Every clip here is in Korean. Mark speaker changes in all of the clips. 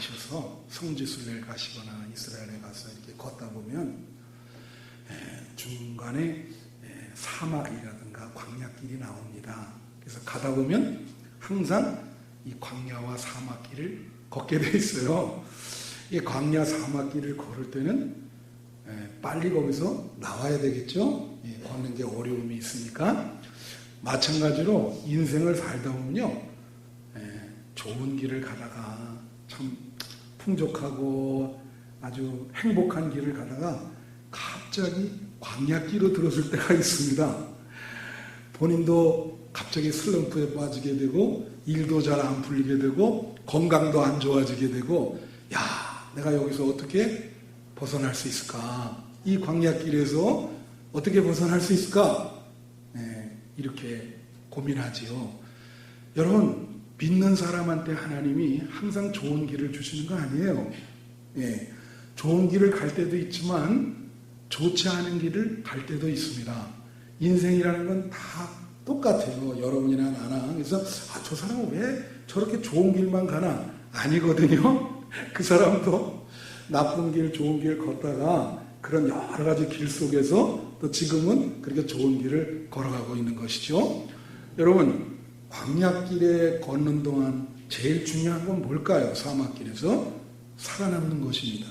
Speaker 1: 가셔서 성지순례를 가시거나 이스라엘에 가서 이렇게 걷다 보면 중간에 사막이라든가 광야길이 나옵니다. 그래서 가다 보면 항상 이 광야와 사막길을 걷게 돼 있어요. 이 광야 사막길을 걸을 때는 빨리 거기서 나와야 되겠죠. 걷는 게 어려움이 있으니까. 마찬가지로 인생을 살다 보면요, 좋은 길을 가다가 참 풍족하고 아주 행복한 길을 가다가 갑자기 광야길로 들어설 때가 있습니다. 본인도 갑자기 슬럼프에 빠지게 되고 일도 잘 안 풀리게 되고 건강도 안 좋아지게 되고, 야, 내가 여기서 어떻게 벗어날 수 있을까? 이 광야길에서 어떻게 벗어날 수 있을까? 이렇게 고민하지요. 여러분, 믿는 사람한테 하나님이 항상 좋은 길을 주시는 거 아니에요. 좋은 길을 갈 때도 있지만 좋지 않은 길을 갈 때도 있습니다. 인생이라는 건 다 똑같아요. 여러분이나 나나. 그래서 저 사람은 왜 저렇게 좋은 길만 가나? 아니거든요. 그 사람도 나쁜 길, 좋은 길 걷다가 그런 여러 가지 길 속에서 또 지금은 그렇게 좋은 길을 걸어가고 있는 것이죠. 여러분, 광야길에 걷는 동안 제일 중요한 건 뭘까요? 사막길에서 살아남는 것입니다.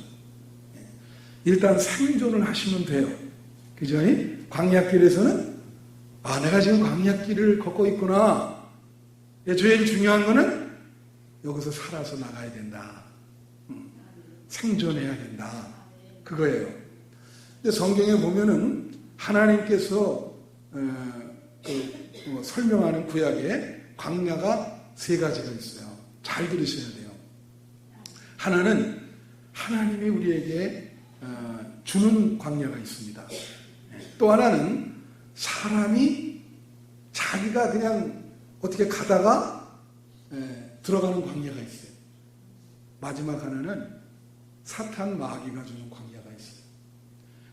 Speaker 1: 일단 생존을 하시면 돼요. 그죠? 광야길에서는 내가 지금 광야길을 걷고 있구나. 제일 중요한 거는 여기서 살아서 나가야 된다. 생존해야 된다. 그거예요. 근데 성경에 보면은 하나님께서 설명하는 구약에 광야가 3가지가 있어요. 잘 들으셔야 돼요. 하나는 하나님이 우리에게 주는 광야가 있습니다. 또 하나는 사람이 자기가 그냥 어떻게 가다가 들어가는 광야가 있어요. 마지막 하나는 사탄 마귀가 주는 광야가 있어요.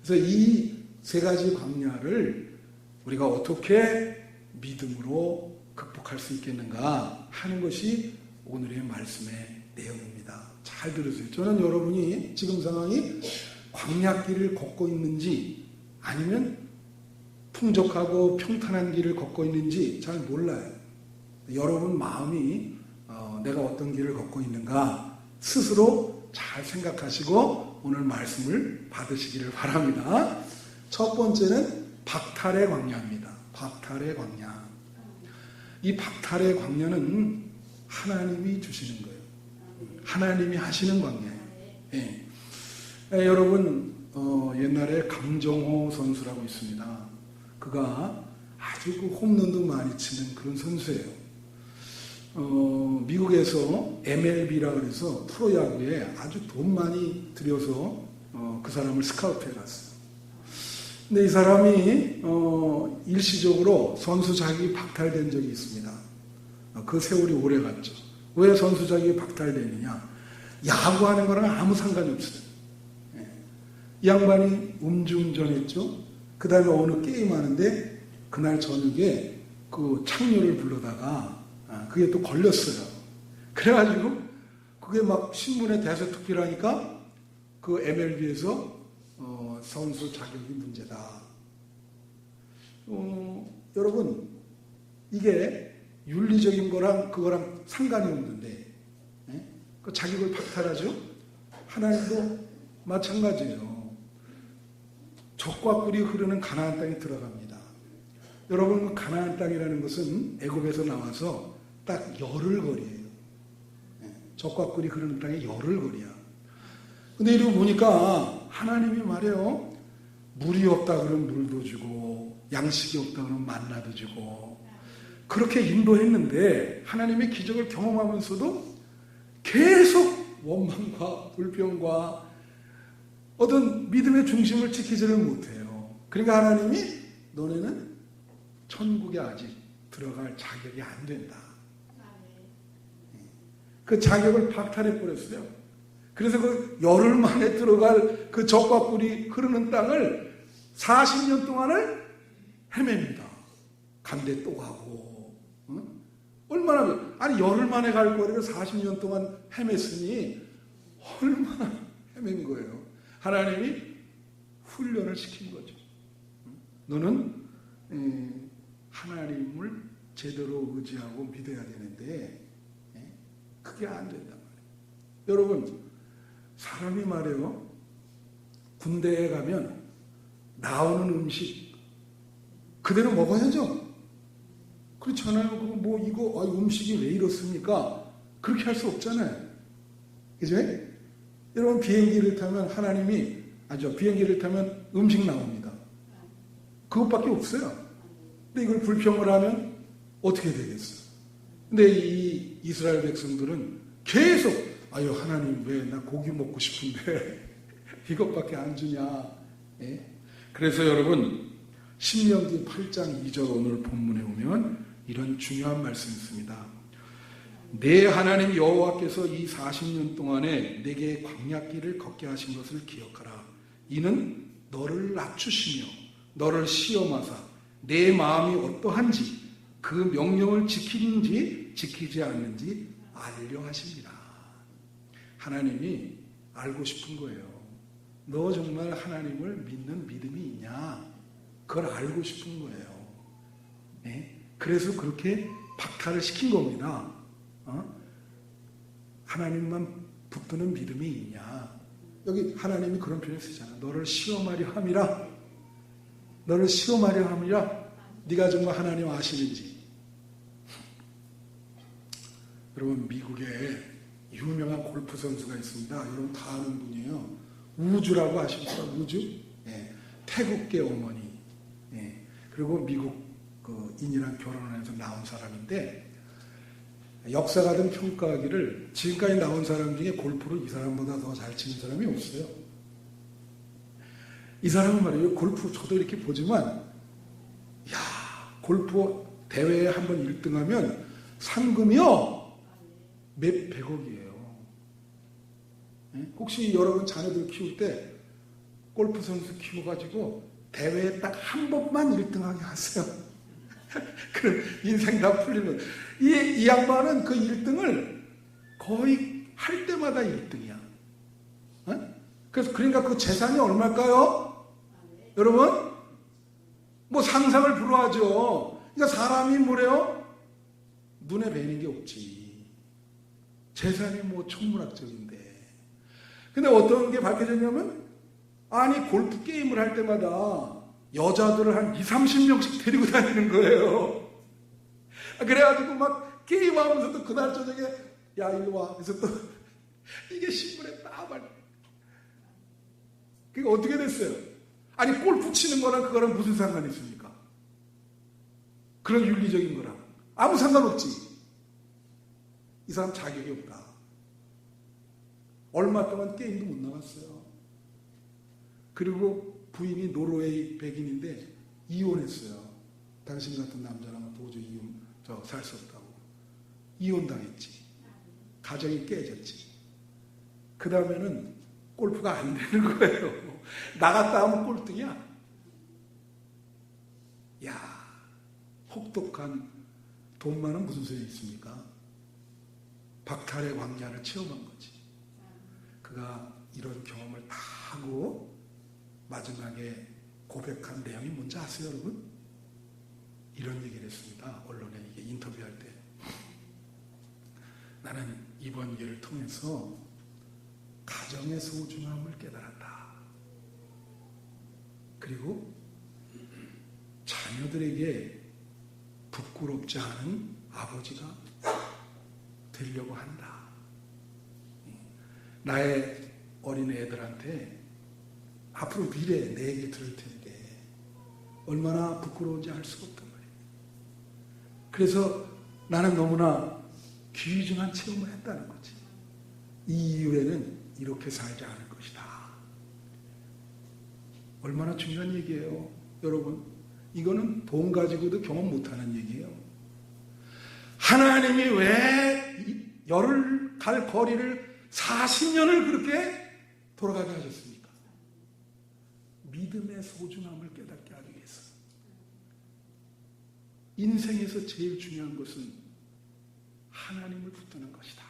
Speaker 1: 그래서 이 3가지 광야를 우리가 어떻게 믿음으로 극복할 수 있겠는가 하는 것이 오늘의 말씀의 내용입니다. 잘 들으세요. 저는 여러분이 지금 상황이 광야길을 걷고 있는지 아니면 풍족하고 평탄한 길을 걷고 있는지 잘 몰라요. 여러분 마음이 내가 어떤 길을 걷고 있는가 스스로 잘 생각하시고 오늘 말씀을 받으시기를 바랍니다. 첫 번째는 박탈의 광야입니다. 박탈의 광야. 이 박탈의 광야는 하나님이 주시는 거예요. 하나님이 하시는 광야예요. 여러분, 옛날에 강정호 선수라고 있습니다. 그가 아주 홈런도 많이 치는 그런 선수예요. 미국에서 MLB라 그래서 프로야구에 아주 돈 많이 들여서 그 사람을 스카우트해 갔어요. 근데 이 사람이 일시적으로 선수 자격이 박탈된 적이 있습니다. 그 세월이 오래 갔죠. 왜 선수 자격이 박탈되느냐? 야구하는 거랑 아무 상관이 없어요. 이 양반이 음주운전했죠. 그 다음에 어느 게임 하는데 그날 저녁에 그 창녀를 불러다가 그게 또 걸렸어요. 그래가지고 그게 막 신문에 대서특필 하니까 그 MLB에서 선수 자격이 문제다. 여러분, 이게 윤리적인 거랑 그거랑 상관이 없는데 그 자격을 박탈하죠. 하나님도 마찬가지예요. 적과 꿀이 흐르는 가나안 땅에 들어갑니다. 여러분, 가나안 땅이라는 것은 애굽에서 나와서 딱 열흘 거리예요. 적과 꿀이 흐르는 땅에 열흘 거리야. 근데 이러고 보니까 하나님이 말해요. 물이 없다 그러면 물도 주고 양식이 없다 그러면 만나도 주고 그렇게 인도했는데 하나님의 기적을 경험하면서도 계속 원망과 불평과 어떤 믿음의 중심을 지키지를 못해요. 그러니까 하나님이 너네는 천국에 아직 들어갈 자격이 안 된다. 그 자격을 박탈해버렸어요. 그래서 그 열흘 만에 들어갈 그 적과 꿀이 흐르는 땅을 40년 동안을 헤맵니다. 간대 또 가고. 얼마나, 아니 열흘 만에 갈 거리를 40년 동안 헤맸으니 얼마나 헤맨 거예요. 하나님이 훈련을 시킨 거죠. 너는 하나님을 제대로 의지하고 믿어야 되는데 그게 안 된단 말이에요. 여러분, 사람이 말이에요, 군대에 가면 나오는 음식 그대로 먹어야죠. 그렇잖아요. 뭐 이거 음식이 왜 이렇습니까? 그렇게 할 수 없잖아요. 그죠? 여러분, 비행기를 타면 비행기를 타면 음식 나옵니다. 그것밖에 없어요. 근데 이걸 불평을 하면 어떻게 되겠어요? 근데 이 이스라엘 백성들은 계속 하나님 왜 나 고기 먹고 싶은데 이것밖에 안 주냐. 그래서 여러분, 신명기 8장 2절 오늘 본문에 오면 이런 중요한 말씀이 있습니다. 내 하나님 여호와께서 이 40년 동안에 내게 광야길을 걷게 하신 것을 기억하라. 이는 너를 낮추시며 너를 시험하사 내 마음이 어떠한지 그 명령을 지키는지 지키지 않는지 알려 하십니다. 하나님이 알고 싶은 거예요. 너 정말 하나님을 믿는 믿음이 있냐? 그걸 알고 싶은 거예요. 그래서 그렇게 박탈을 시킨 겁니다. 하나님만 붙드는 믿음이 있냐? 여기 하나님이 그런 표현을 쓰잖아. 너를 시험하려 함이라. 너를 시험하려 함이라. 네가 정말 하나님 아시는지. 여러분, 미국에 유명한 골프 선수가 있습니다. 여러분 다 아는 분이에요. 우주라고 아십니까? 우주? 태국계 어머니. 그리고 미국 인이랑 결혼을 해서 나온 사람인데, 역사가든 평가하기를 지금까지 나온 사람 중에 골프를 이 사람보다 더 잘 치는 사람이 없어요. 이 사람은 말이에요, 골프 저도 이렇게 보지만, 골프 대회에 한번 1등하면 상금이요 몇 백억이에요. 혹시 여러분 자녀들 키울 때 골프 선수 키워가지고 대회에 딱 한 번만 1등하게 하세요. 그럼 인생 다 풀리는. 이 양반은 그 1등을 거의 할 때마다 1등이야. 그래서 그러니까 그 재산이 얼마일까요? 여러분, 뭐 상상을 불허하죠. 그러니까 사람이 뭐래요? 눈에 뵈는 게 없지. 재산이 뭐 천문학적인데. 근데 어떤 게 밝혀졌냐면, 골프 게임을 할 때마다 여자들을 한 30명씩 데리고 다니는 거예요. 그래가지고 막 게임하면서 또 그날 저녁에 야 일로 와. 그래서 또 이게 신문에 따발. 그게 어떻게 됐어요? 골프 치는 거랑 그거랑 무슨 상관이 있습니까? 그런 윤리적인 거랑 아무 상관없지. 이 사람 자격이 없다. 얼마 동안 게임도 못 나갔어요. 그리고 부인이 노르웨이 백인인데 이혼했어요. 당신 같은 남자랑은 도저히 살 수 없다고. 이혼당했지. 가정이 깨졌지. 그 다음에는 골프가 안 되는 거예요. 나갔다 하면 꼴등이야. 혹독한 돈만은 무슨 소용이 있습니까? 박탈의 광야를 체험한 거지. 그가 이런 경험을 다 하고 마지막에 고백한 내용이 뭔지 아세요, 여러분? 이런 얘기를 했습니다. 언론에 이게 인터뷰할 때. 나는 이번 예를 통해서 가정의 소중함을 깨달았다. 그리고 자녀들에게 부끄럽지 않은 아버지가 되려고 한다. 나의 어린 애들한테 앞으로 미래에 내 얘기 들을 텐데 얼마나 부끄러운지 알 수가 없단 말이에요. 그래서 나는 너무나 귀중한 체험을 했다는 거지. 이 이후에는 이렇게 살지 않을 것이다. 얼마나 중요한 얘기예요. 여러분, 이거는 돈 가지고도 경험 못하는 얘기예요. 하나님이 왜 열을 갈 거리를 40년을 그렇게 돌아가게 하셨습니까? 믿음의 소중함을 깨닫게 하기 위해서. 인생에서 제일 중요한 것은 하나님을 붙드는 것이다.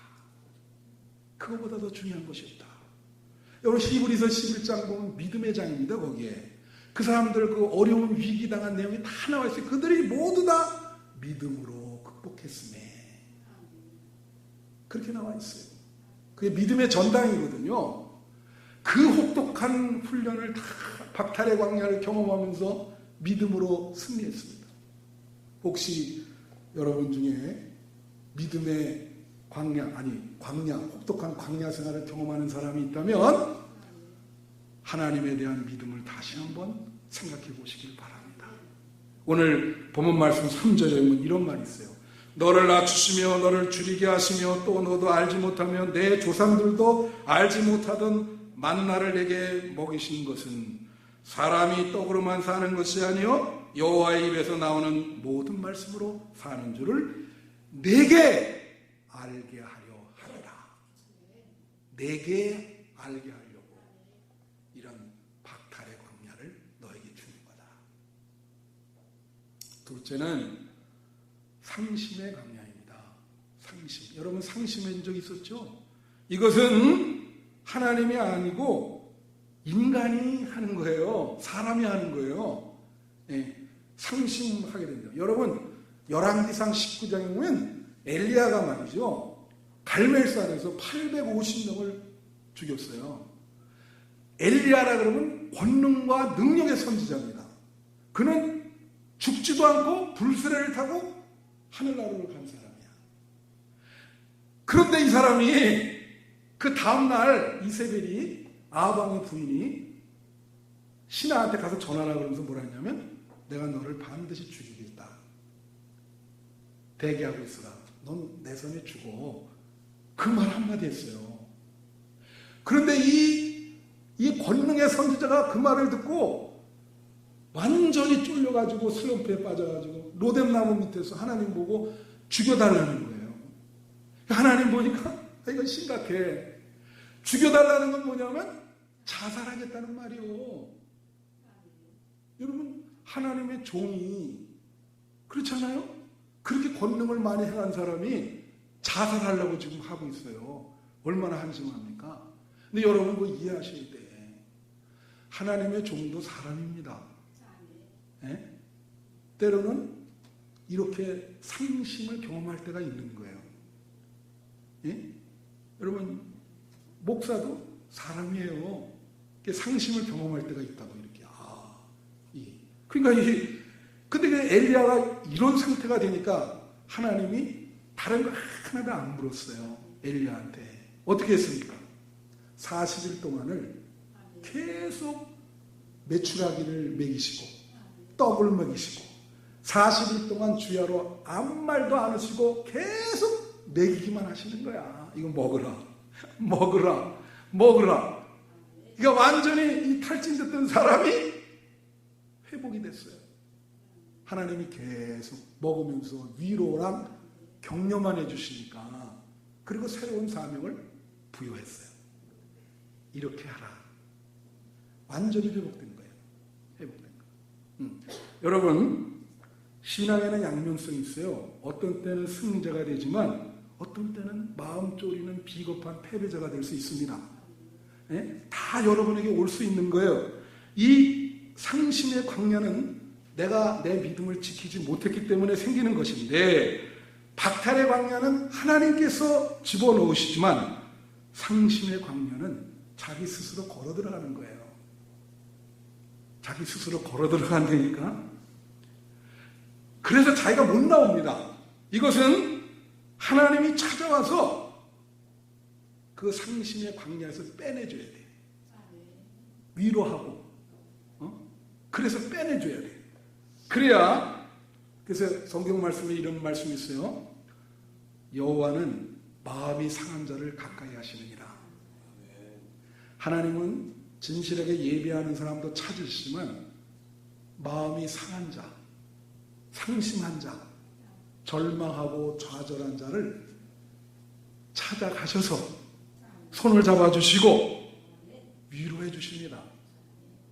Speaker 1: 그거보다 더 중요한 것이 없다. 여러분 히브리서 11장 보면 믿음의 장입니다. 거기에 그 사람들 그 어려운 위기 당한 내용이 다 나와 있어요. 그들이 모두 다 믿음으로 극복했음에 그렇게 나와 있어요. 그게 믿음의 전당이거든요. 그 혹독한 훈련을 다 박탈의 광야를 경험하면서 믿음으로 승리했습니다. 혹시 여러분 중에 믿음의 광야, 혹독한 광야 생활을 경험하는 사람이 있다면 하나님에 대한 믿음을 다시 한번 생각해 보시길 바랍니다. 오늘 본문 말씀 3절에 보면 이런 말이 있어요. 너를 낮추시며 너를 줄이게 하시며 또 너도 알지 못하며 내 조상들도 알지 못하던 만나를 내게 먹이신 것은 사람이 떡으로만 사는 것이 아니요 여호와의 입에서 나오는 모든 말씀으로 사는 줄을 내게 알게 하려 하리라. 내게 알게 하려고 이런 박탈의 광야를 너에게 주는 거다. 둘째는 상심의 광야입니다. 상심. 여러분 상심한 적 있었죠? 이것은 하나님이 아니고 인간이 하는 거예요. 사람이 하는 거예요. 네, 상심하게 됩니다. 여러분 열왕기상 19장에 보면 엘리야가 말이죠. 갈멜산에서 850명을 죽였어요. 엘리야라 그러면 권능과 능력의 선지자입니다. 그는 죽지도 않고 불수레를 타고 하늘나라로 간 사람이야. 그런데 이 사람이 그 다음날 이세벨이 아방의 부인이 신하한테 가서 전하라 그러면서 뭐라 했냐면 내가 너를 반드시 죽이겠다. 대기하고 있으라. 넌 내 손에 죽어. 그 말 한마디 했어요. 그런데 이 권능의 선지자가 그 말을 듣고 완전히 쫄려가지고 슬럼프에 빠져가지고 로뎀나무 밑에서 하나님 보고 죽여달라는 거예요. 하나님 보니까 이건 심각해. 죽여달라는 건 뭐냐면 자살하겠다는 말이요. 여러분 하나님의 종이 그렇잖아요. 그렇게 권능을 많이 행한 사람이 자살하려고 지금 하고 있어요. 얼마나 한심합니까? 근데 여러분 그거 이해하셔야 돼. 하나님의 종도 사람입니다. 예? 때로는 이렇게 상심을 경험할 때가 있는 거예요. 예? 여러분 목사도 사람이에요. 상심을 경험할 때가 있다고 이렇게. 그러니까 근데 그 엘리야가 이런 상태가 되니까 하나님이 다른 거 하나도 안 물었어요. 엘리야한테. 어떻게 했습니까? 40일 동안을 계속 메추라기를 먹이시고 떡을 먹이시고 40일 동안 주야로 아무 말도 안 하시고 계속 먹이기만 하시는 거야. 이거 먹으라. 먹으라. 먹으라. 그러니까 완전히 이 탈진됐던 사람이 회복이 됐어요. 하나님이 계속 먹으면서 위로랑 격려만 해주시니까 그리고 새로운 사명을 부여했어요. 이렇게 하라. 완전히 회복된 거예요. 회복된 거. 여러분 신앙에는 양면성이 있어요. 어떤 때는 승자가 되지만 어떤 때는 마음 졸이는 비겁한 패배자가 될 수 있습니다. 예? 다 여러분에게 올 수 있는 거예요. 이 상심의 광야는 내가 내 믿음을 지키지 못했기 때문에 생기는 것인데 박탈의 광야는 하나님께서 집어넣으시지만 상심의 광야는 자기 스스로 걸어 들어가는 거예요. 자기 스스로 걸어 들어간다니까. 그래서 자기가 못 나옵니다. 이것은 하나님이 찾아와서 그 상심의 광야에서 빼내줘야 돼. 위로하고 그래서 빼내줘야 돼. 그래야 그래서 성경 말씀에 이런 말씀이 있어요. 여호와는 마음이 상한 자를 가까이 하시느니라. 하나님은 진실하게 예배하는 사람도 찾으시지만 마음이 상한 자, 상심한 자, 절망하고 좌절한 자를 찾아가셔서 손을 잡아주시고 위로해 주십니다.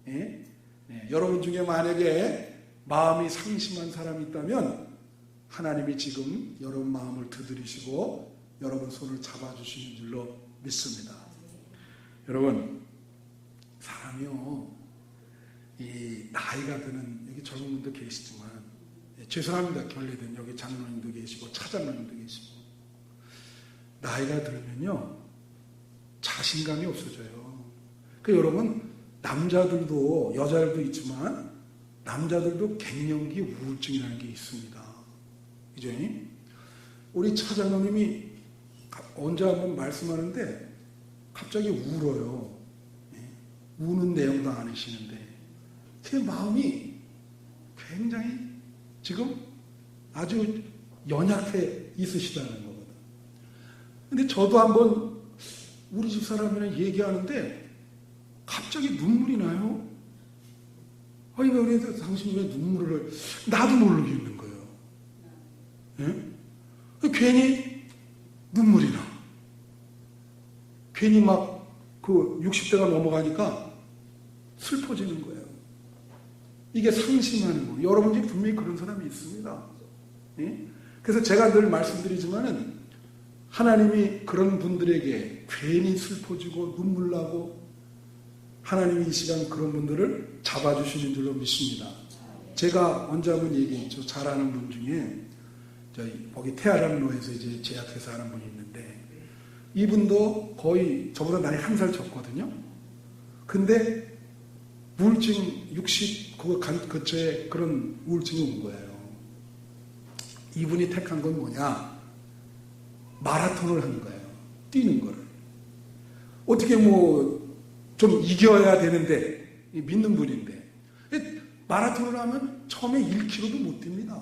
Speaker 1: 예? 네, 여러분 중에 만약에 마음이 상심한 사람이 있다면 하나님이 지금 여러분 마음을 두드리시고 여러분 손을 잡아주시는 줄로 믿습니다. 여러분, 사람이요, 이 나이가 드는, 여기 젊은 분도 계시지만, 죄송합니다. 결례된 여기 장로님도 계시고 차장로님도 계시고, 나이가 들면요 자신감이 없어져요. 여러분, 남자들도 여자들도 있지만 남자들도 갱년기 우울증이라는 게 있습니다. 그죠? 우리 차장로님이 언제 한번 말씀하는데 갑자기 울어요. 우는 내용도 아니시는데 제 마음이 굉장히 지금 아주 연약해 있으시다는 거거든. 근데 저도 한번 우리 집 사람이랑 얘기하는데 갑자기 눈물이 나요. 아니, 왜 당신이 왜 눈물을, 나도 모르겠는 거예요. 예? 괜히 눈물이 나. 괜히 막 그 60대가 넘어가니까 슬퍼지는 거예요. 이게 상심하는 거예요. 여러분 중에 분명히 그런 사람이 있습니다. 예? 그래서 제가 늘 말씀드리지만은 하나님이 그런 분들에게 괜히 슬퍼지고 눈물 나고 하나님이 이 시간 그런 분들을 잡아주시는 줄로 믿습니다. 제가 언제 한번 얘기했죠. 잘 아는 분 중에 저희 거기 태아람로에서 이제 제약회사 하는 분이 있는데 이분도 거의 저보다 나이 한 살 적거든요. 근데 우울증 60 그거 근처에 그런 우울증이 온 거예요. 이분이 택한 건 뭐냐? 마라톤을 하는 거예요. 뛰는 거를. 어떻게 뭐 좀 이겨야 되는데 믿는 분인데 마라톤을 하면 처음에 1km도 못 뜁니다.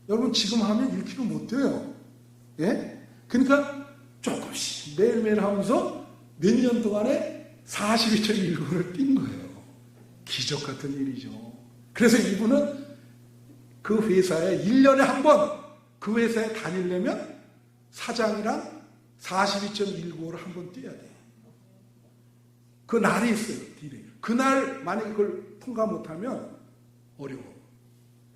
Speaker 1: 여러분 지금 하면 1km 못 뛰어요. 예? 그러니까 조금씩 매일매일 하면서 몇 년 동안에 42.195를 뛴 거예요. 기적 같은 일이죠. 그래서 이분은 그 회사에 1년에 한 번 그 회사에 다니려면 사장이랑 42.195를 한 번 뛰어야 돼요. 그 날이 있어요. 그날 만약에 그걸 통과 못하면 어려워.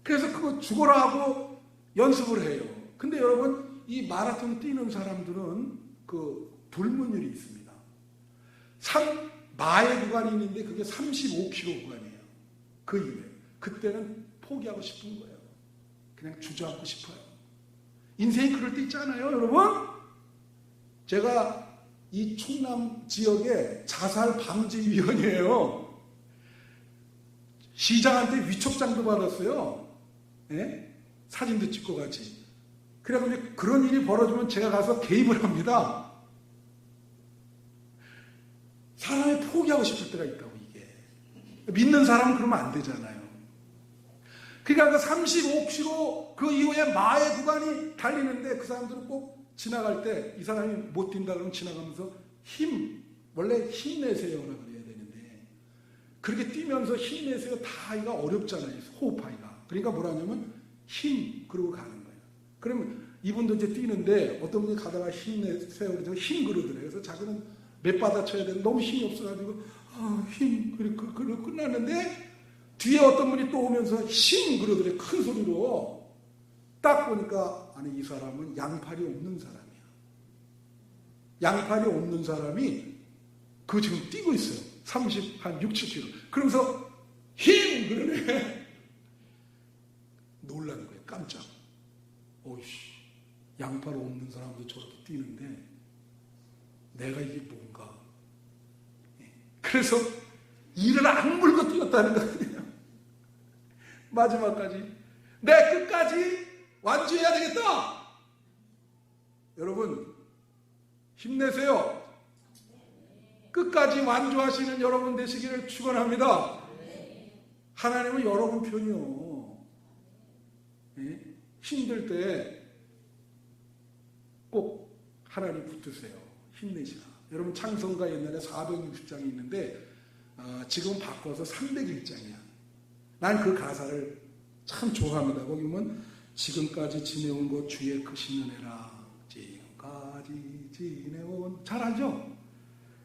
Speaker 1: 그래서 그거 죽어라 하고 연습을 해요. 근데 여러분 이 마라톤 뛰는 사람들은 그 불문율이 있습니다. 마의 구간이 있는데 그게 35km 구간이에요. 그 이후에 그때는 포기하고 싶은 거예요. 그냥 주저앉고 싶어요. 인생이 그럴 때 있잖아요, 여러분. 제가 이 충남 지역의 자살 방지위원이에요. 시장한테 위촉장도 받았어요. 예? 사진도 찍고 같이. 그래서 그런 일이 벌어지면 제가 가서 개입을 합니다. 사람이 포기하고 싶을 때가 있다고, 이게. 믿는 사람은 그러면 안 되잖아요. 그러니까 그 35km 그 이후에 마의 구간이 달리는데 그 사람들은 꼭 지나갈 때 이 사람이 못 뛴다 그러면 지나가면서 원래 힘내세요라고 그래야 되는데 그렇게 뛰면서 힘내세요 다 하기가 어렵잖아요. 호흡하기가. 그러니까 뭐라 하냐면 그러고 가는 거예요. 그러면 이분도 이제 뛰는데 어떤 분이 가다가 힘내세요 그래서 그러더래요. 그래서 자기는 몇 받아 쳐야 되는데 너무 힘이 없어가지고 그리고 끝났는데 뒤에 어떤 분이 또 오면서 그러더래요. 큰 소리로. 딱 보니까 아니 이 사람은 양팔이 없는 사람이야. 양팔이 없는 사람이 그 지금 뛰고 있어요. 60km. 그러면서 그러네. 놀란 거예요. 깜짝. 오이씨, 양팔 없는 사람도 저렇게 뛰는데 내가 이게 뭔가. 그래서 이를 악물고 뛰었다는 거예요. 마지막까지. 내 끝까지 완주해야 되겠다. 여러분 힘내세요. 끝까지 완주하시는 여러분 되시기를 축원합니다. 하나님은 여러분 편이요. 힘들 때 꼭 하나님 붙으세요. 힘내시라. 여러분 창성가 옛날에 460장이 있는데 지금 바꿔서 301장이야. 난 그 가사를 참 좋아합니다. 거기 보면 지금까지 지내온 것 주의 크신 은혜라. 지금까지 지내온. 잘 알죠?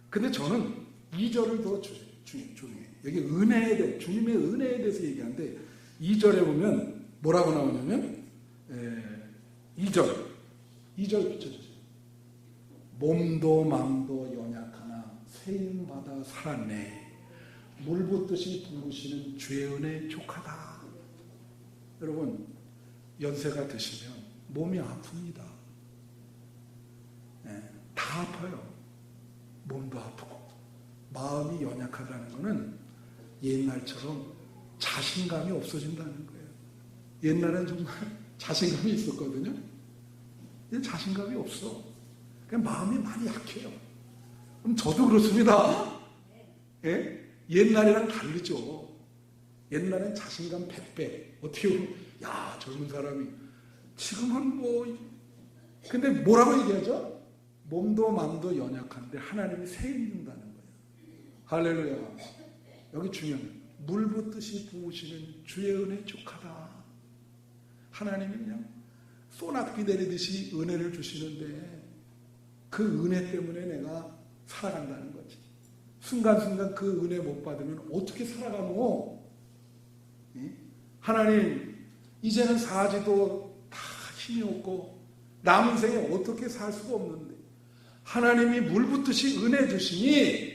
Speaker 1: 근데 저는 2절을 더 중요해요. 여기 은혜에 대해, 주님의 은혜에 대해서 얘기하는데 2절에 보면 뭐라고 나오냐면 2절 비춰주세요. 몸도 마음도 연약하나 세임받아 살았네. 물 붓듯이 부으시는 주의 은혜 족하다. 여러분, 연세가 드시면 몸이 아픕니다. 다 아파요. 몸도 아프고. 마음이 연약하다는 것은 옛날처럼 자신감이 없어진다는 거예요. 옛날엔 정말 자신감이 있었거든요. 이제 자신감이 없어. 그냥 마음이 많이 약해요. 그럼 저도 그렇습니다. 예? 옛날이랑 다르죠. 옛날엔 자신감 100배. 어떻게 보면, 야, 젊은 사람이. 지금은 근데 뭐라고 얘기하죠? 몸도 마음도 연약한데 하나님이 세임준다는 거예요. 할렐루야. 여기 중요한 거예요. 물 붓듯이 부으시는 주의 은혜 족하다. 하나님이 그냥 소낙비 내리듯이 은혜를 주시는데 그 은혜 때문에 내가 살아간다는 거지. 순간순간 그 은혜 못 받으면 어떻게 살아가노? 하나님, 이제는 사지도 다 힘이 없고 남은 생에 어떻게 살 수가 없는데 하나님이 물 붓듯이 은혜 주시니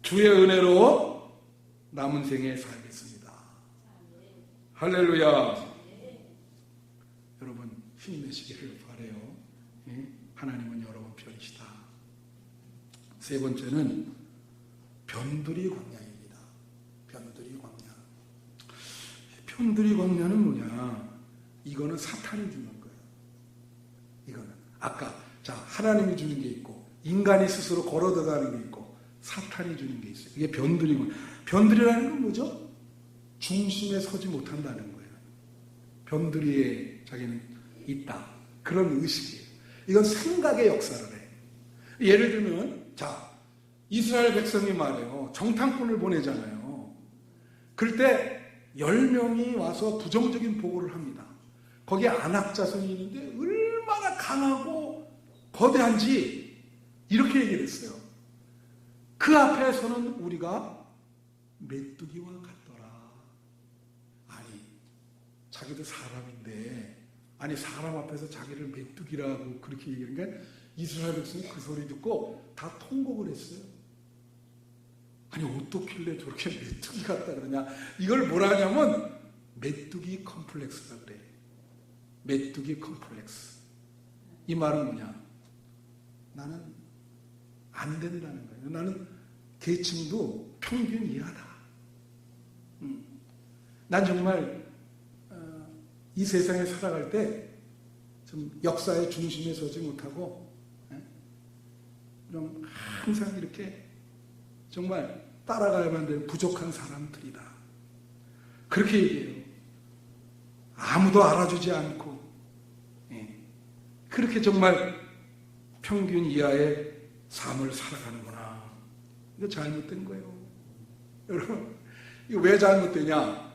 Speaker 1: 주의 은혜로 남은 생에 살겠습니다. 할렐루야. 여러분 힘내시기를 바라요. 하나님은 여러분 편이시다. 세 번째는 변두리 광야입니다. 변두리 광야. 변두리 광야는 뭐냐? 이거는 사탄이 주는 거예요. 이거는 아까 하나님이 주는 게 있고 인간이 스스로 걸어 들어가는 게 있고 사탄이 주는 게 있어요. 이게 변두리 광야. 변두리라는 건 뭐죠? 중심에 서지 못한다는 거예요. 변두리에 자기는 있다. 그런 의식이에요. 이건 생각의 역사를 해. 예를 들면 이스라엘 백성이 말해요. 정탐꾼을 보내잖아요. 그럴 때 10명이 와서 부정적인 보고를 합니다. 거기에 아낙 자손이 있는데 얼마나 강하고 거대한지 이렇게 얘기를 했어요. 그 앞에서는 우리가 메뚜기와 같더라. 아니, 자기도 사람인데 사람 앞에서 자기를 메뚜기라고 그렇게 얘기하는 게 이스라엘 백성이 그 소리 듣고 다 통곡을 했어요. 아니, 어떻길래 저렇게 메뚜기 같다 그러냐. 이걸 뭐라 하냐면 메뚜기 컴플렉스라 그래. 메뚜기 컴플렉스. 이 말은 뭐냐? 나는 안 된다는 거예요. 나는 계층도 평균 이하다. 난 정말 이 세상에 살아갈 때 좀 역사의 중심에 서지 못하고 좀 항상 이렇게 정말 따라가야만 되는 부족한 사람들이다. 그렇게 얘기해요. 아무도 알아주지 않고 그렇게 정말 평균 이하의 삶을 살아가는구나. 이거 잘못된 거예요. 여러분, 이거 왜 잘못되냐?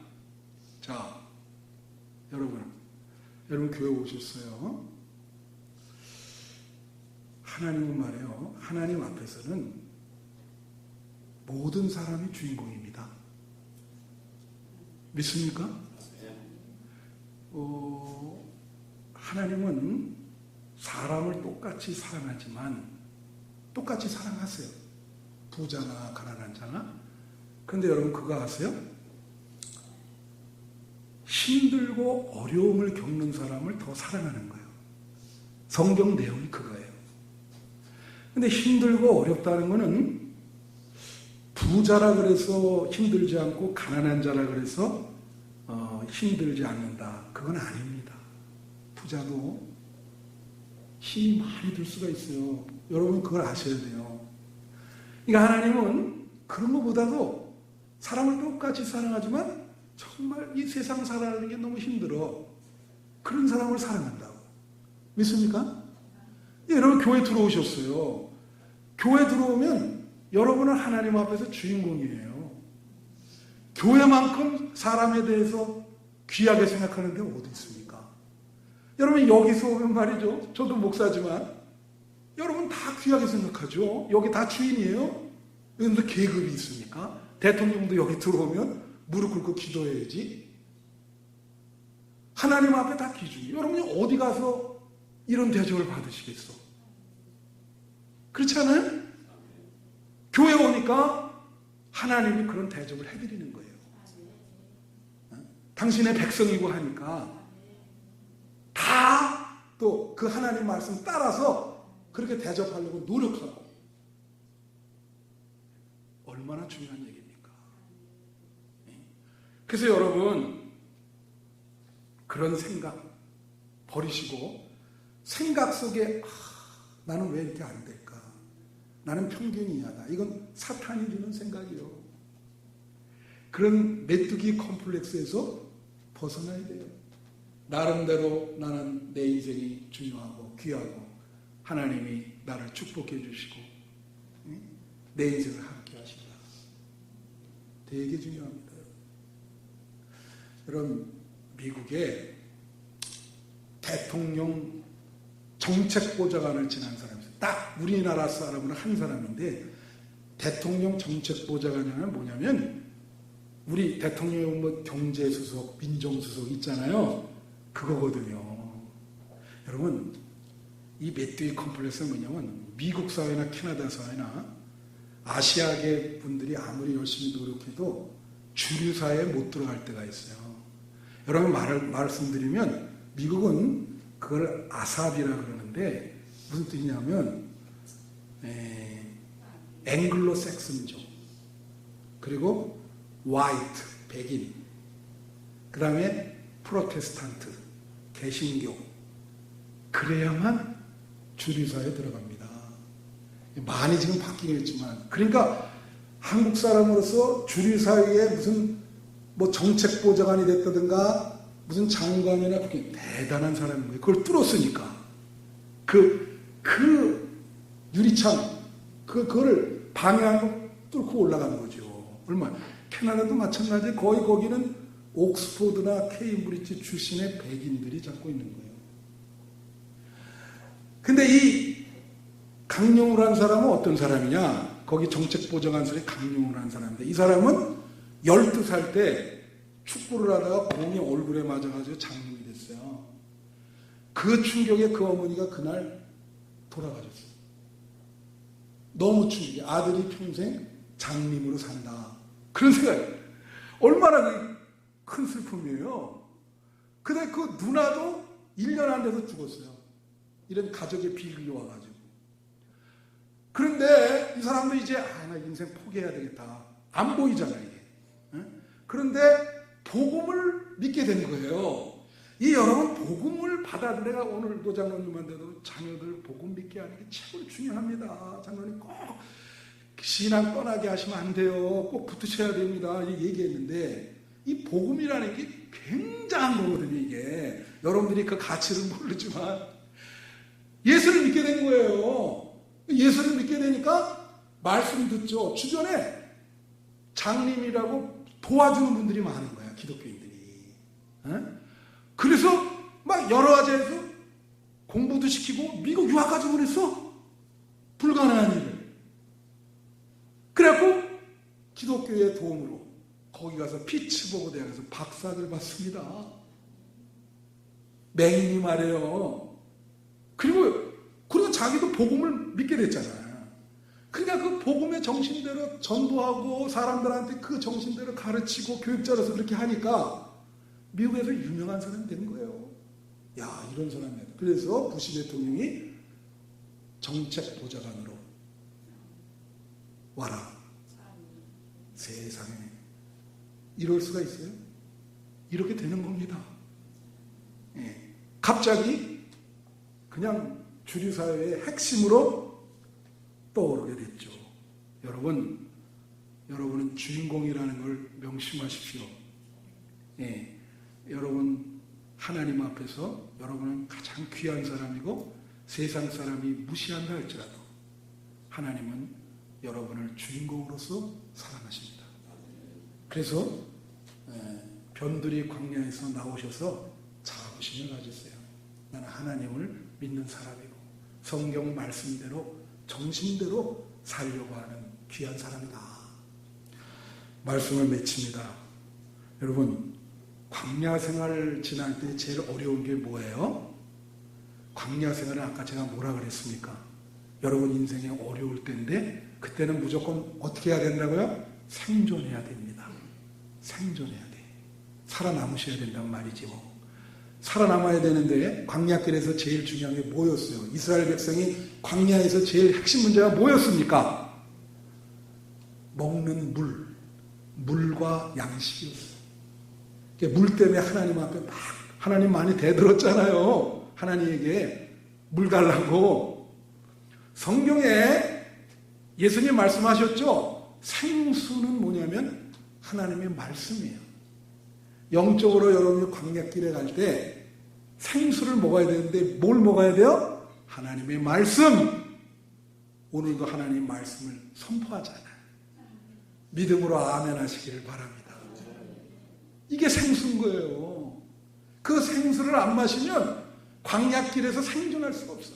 Speaker 1: 여러분 교회 오셨어요? 하나님은 말이에요. 하나님 앞에서는 모든 사람이 주인공입니다. 믿습니까? 하나님은 사람을 똑같이 사랑하지만 똑같이 사랑하세요. 부자나 가난한 자나. 그런데 여러분 그거 아세요? 힘들고 어려움을 겪는 사람을 더 사랑하는 거예요. 성경 내용이 그거예요. 근데 힘들고 어렵다는 거는 부자라 그래서 힘들지 않고 가난한 자라 그래서 힘들지 않는다. 그건 아닙니다. 부자도 힘이 많이 들 수가 있어요. 여러분 그걸 아셔야 돼요. 그러니까 하나님은 그런 것보다도 사람을 똑같이 사랑하지만 정말 이 세상 살아가는 게 너무 힘들어. 그런 사람을 사랑한다고. 믿습니까? 여러분 교회 들어오셨어요. 교회 들어오면 여러분은 하나님 앞에서 주인공이에요. 교회만큼 사람에 대해서 귀하게 생각하는 데 어디 있습니까? 여러분 여기서 오면 말이죠. 저도 목사지만 여러분 다 귀하게 생각하죠. 여기 다 주인이에요. 그런데 계급이 있습니까? 대통령도 여기 들어오면 무릎 꿇고 기도해야지. 하나님 앞에 다 기준이. 여러분이 어디 가서 이런 대접을 받으시겠어? 그렇지 않아요? 교회 오니까 하나님이 그런 대접을 해드리는 거예요. 당신의 백성이고 하니까 다 또 그 하나님 말씀 따라서 그렇게 대접하려고 노력하고. 얼마나 중요한 얘기입니까? 그래서 여러분, 그런 생각 버리시고 생각 속에 나는 왜 이렇게 안 될까? 나는 평균 이하다. 이건 사탄이 주는 생각이요. 그런 메뚜기 컴플렉스에서 벗어나야 돼요. 나름대로 나는 내 인생이 중요하고 귀하고 하나님이 나를 축복해 주시고 내 인생을 함께 하신다. 되게 중요합니다. 여러분, 미국에 대통령 정책보좌관을 지낸 사람이 있어요. 딱 우리나라 사람은 한 사람인데, 대통령 정책보좌관이란 뭐냐면 우리 대통령 뭐 경제수석, 민정수석 있잖아요. 그거거든요. 여러분, 이 메뚜기 컴플렉스는 뭐냐면 미국 사회나 캐나다 사회나 아시아계 분들이 아무리 열심히 노력해도 주류 사회에 못 들어갈 때가 있어요. 여러분, 말씀드리면 미국은 그걸 아삽이라 그러는데 무슨 뜻이냐면 앵글로 섹슨족, 그리고 화이트, 백인, 그 다음에 프로테스탄트, 개신교, 그래야만 주류사회에 들어갑니다. 많이 지금 바뀌긴 했지만, 그러니까 한국 사람으로서 주류사회에 무슨 뭐 정책보좌관이 됐다든가 무슨 장관이나 그게 대단한 사람인 거예요. 그걸 뚫었으니까. 그 유리창, 그거를 방해하고 뚫고 올라가는 거죠. 얼마나. 캐나다도 마찬가지에 거의 거기는 옥스포드나 케임브리지 출신의 백인들이 잡고 있는 거예요. 근데 이 강용우라는 사람은 어떤 사람이냐? 거기 정책보좌관 사람이 강용우라는 사람인데, 이 사람은 12살 때 축구를 하다가 공이 얼굴에 맞아가지고 장님이 됐어요. 그 충격에 그 어머니가 그날 돌아가셨어요. 너무 충격이. 아들이 평생 장님으로 산다. 그런 생각이. 얼마나 큰 슬픔이에요. 근데 그 누나도 1년 안 돼서 죽었어요. 이런 가족의 비극이 와가지고. 그런데 이 사람도 이제 나 인생 포기해야 되겠다. 안 보이잖아요, 이게. 그런데 복음을 믿게 된 거예요. 이 여러분, 복음을 받아들여야, 오늘 노장로님한테도 자녀들 복음 믿게 하는 게 최고 중요합니다. 장로님 꼭 신앙 떠나게 하시면 안 돼요. 꼭 붙으셔야 됩니다. 얘기했는데, 이 복음이라는 게 굉장한 거거든요, 이게. 여러분들이 그 가치를 모르지만 예수를 믿게 된 거예요. 예수를 믿게 되니까 말씀 듣죠. 주변에 장님이라고 도와주는 분들이 많은 거야, 기독교인들이. 그래서 막 여러 가지에서 공부도 시키고 미국 유학까지 보냈어. 불가능한 일을. 그래갖고 기독교의 도움으로 거기 가서 피츠버그 대학에서 박사를 받습니다. 맹인이 말해요. 그리고 자기도 복음을 믿게 됐잖아요. 그러니까 그 복음의 정신대로 전도하고 사람들한테 그 정신대로 가르치고 교육자로서 그렇게 하니까 미국에서 유명한 사람이 된 거예요. 야, 이런 사람이야. 그래서 부시 대통령이 정책보좌관으로 와라. 세상에. 이럴 수가 있어요? 이렇게 되는 겁니다. 예. 갑자기 그냥 주류사회의 핵심으로 떠오르게 됐죠. 여러분은 주인공이라는 걸 명심하십시오. 예. 여러분, 하나님 앞에서 여러분은 가장 귀한 사람이고 세상 사람이 무시한다 할지라도 하나님은 여러분을 주인공으로서 사랑하십니다. 그래서 변두리 광야에서 나오셔서 자부심을 가졌어요. 나는 하나님을 믿는 사람이고 성경 말씀대로 정신대로 살려고 하는 귀한 사람이다. 말씀을 맺힙니다. 여러분, 광야 생활을 지날 때 제일 어려운 게 뭐예요? 광야 생활은 아까 제가 뭐라 그랬습니까? 여러분 인생에 어려울 때인데 그때는 무조건 어떻게 해야 된다고요? 생존해야 됩니다. 생존해야 돼. 살아남으셔야 된단 말이죠. 살아남아야 되는데 광야길에서 제일 중요한 게 뭐였어요? 이스라엘 백성이 광야에서 제일 핵심 문제가 뭐였습니까? 먹는 물과 양식이었어요. 물 때문에 하나님 앞에 막 하나님 많이 대들었잖아요. 하나님에게 물 달라고. 성경에 예수님 말씀하셨죠? 생수는 뭐냐면 하나님의 말씀이에요. 영적으로 여러분이 광야길에 갈 때 생수를 먹어야 되는데 뭘 먹어야 돼요? 하나님의 말씀. 오늘도 하나님 말씀을 선포하잖아요. 믿음으로 아멘 하시기를 바랍니다. 이게 생수인 거예요. 그 생수를 안 마시면 광야길에서 생존할 수가 없어.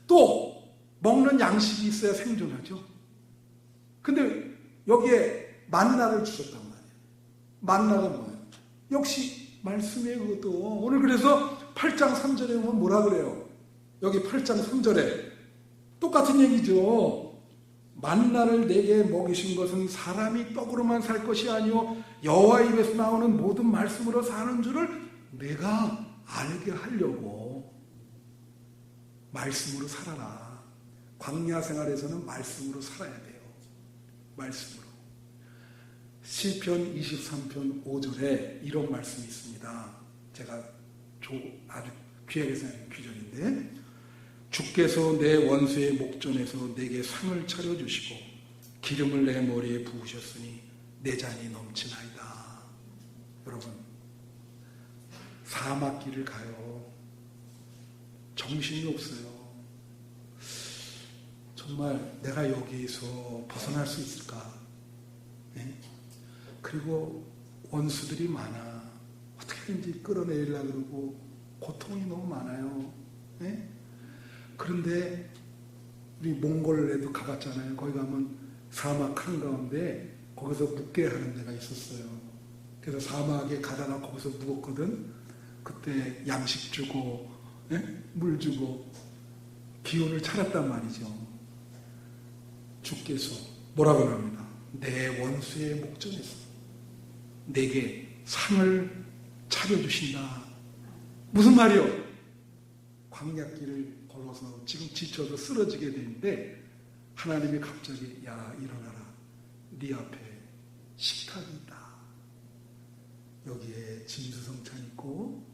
Speaker 1: 또 먹는 양식이 있어야 생존하죠. 근데 여기에 만나를 주셨단 말이에요. 만나가 뭐예요? 역시 말씀이에요. 그것도 오늘 그래서 8장 3절에 보면 뭐라 그래요? 여기 8장 3절에 똑같은 얘기죠. 만나를 내게 먹이신 것은 사람이 떡으로만 살 것이 아니요 여호와 입에서 나오는 모든 말씀으로 사는 줄을 내가 알게 하려고. 말씀으로 살아라. 광야 생활에서는 말씀으로 살아야 돼요. 말씀으로. 시편 23편 5절에 이런 말씀이 있습니다. 제가 아주 귀하게 생각하는 규절인데, 주께서 내 원수의 목전에서 내게 상을 차려주시고 기름을 내 머리에 부으셨으니 내 잔이 넘치나이다. 여러분, 사막길을 가요. 정신이 없어요. 정말 내가 여기에서 벗어날 수 있을까? 네? 그리고 원수들이 많아. 어떻게든지 끌어내리려고 그러고 고통이 너무 많아요. 네? 그런데 우리 몽골에도 가봤잖아요. 거기 가면 사막 한가운데 거기서 묵게 하는 데가 있었어요. 그래서 사막에 가다가 거기서 묵었거든. 그때 양식 주고 물 주고 기운을 차렸단 말이죠. 주께서 뭐라고 합니다. 내 원수의 목전에서 내게 상을 차려주신다. 무슨 말이요? 광야길을 걸어서 지금 지쳐서 쓰러지게 되는데 하나님이 갑자기 야 일어나라. 네 앞에 식탁이 있다. 여기에 진수성찬 있고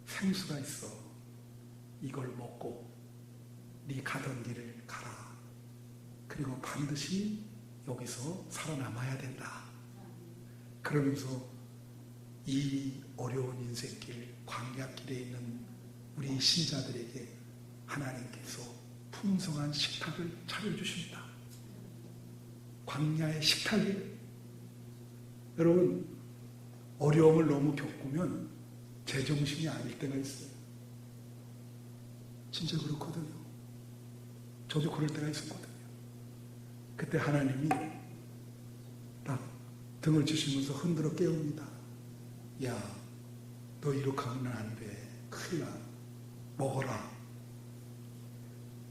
Speaker 1: 생수가 있어. 이걸 먹고 네 가던 길을 가라. 그리고 반드시 여기서 살아남아야 된다. 그러면서 이 어려운 인생길 광야길에 있는 우리 신자들에게 하나님께서 풍성한 식탁을 차려주십니다. 광야의 식탁이에요. 여러분, 어려움을 너무 겪으면 제정신이 아닐 때가 있어요. 진짜 그렇거든요. 저도 그럴 때가 있었거든요. 그때 하나님이 딱 등을 치시면서 흔들어 깨웁니다. 야, 너 이렇게 하면 안 돼. 큰일 나. 먹어라.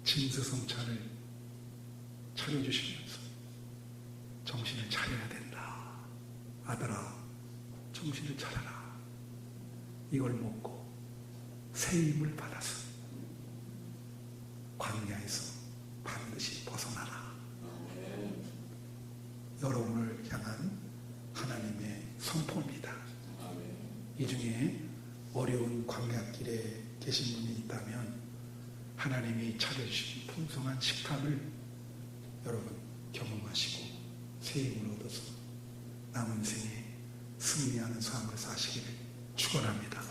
Speaker 1: 진수성찬을 차려주시면서 정신을 차려야 된다. 아들아, 정신을 차려라. 이걸 먹고 새 힘을 받아서 광야에서 반드시 벗어나라. 여러분을 향한 하나님의 선포입니다. 이 중에 어려운 광야길에 계신 분이 있다면 하나님이 차려주신 풍성한 식탁을 여러분 경험하시고 새 힘을 얻어서 남은 생에 승리하는 삶을 사시기를 축원합니다.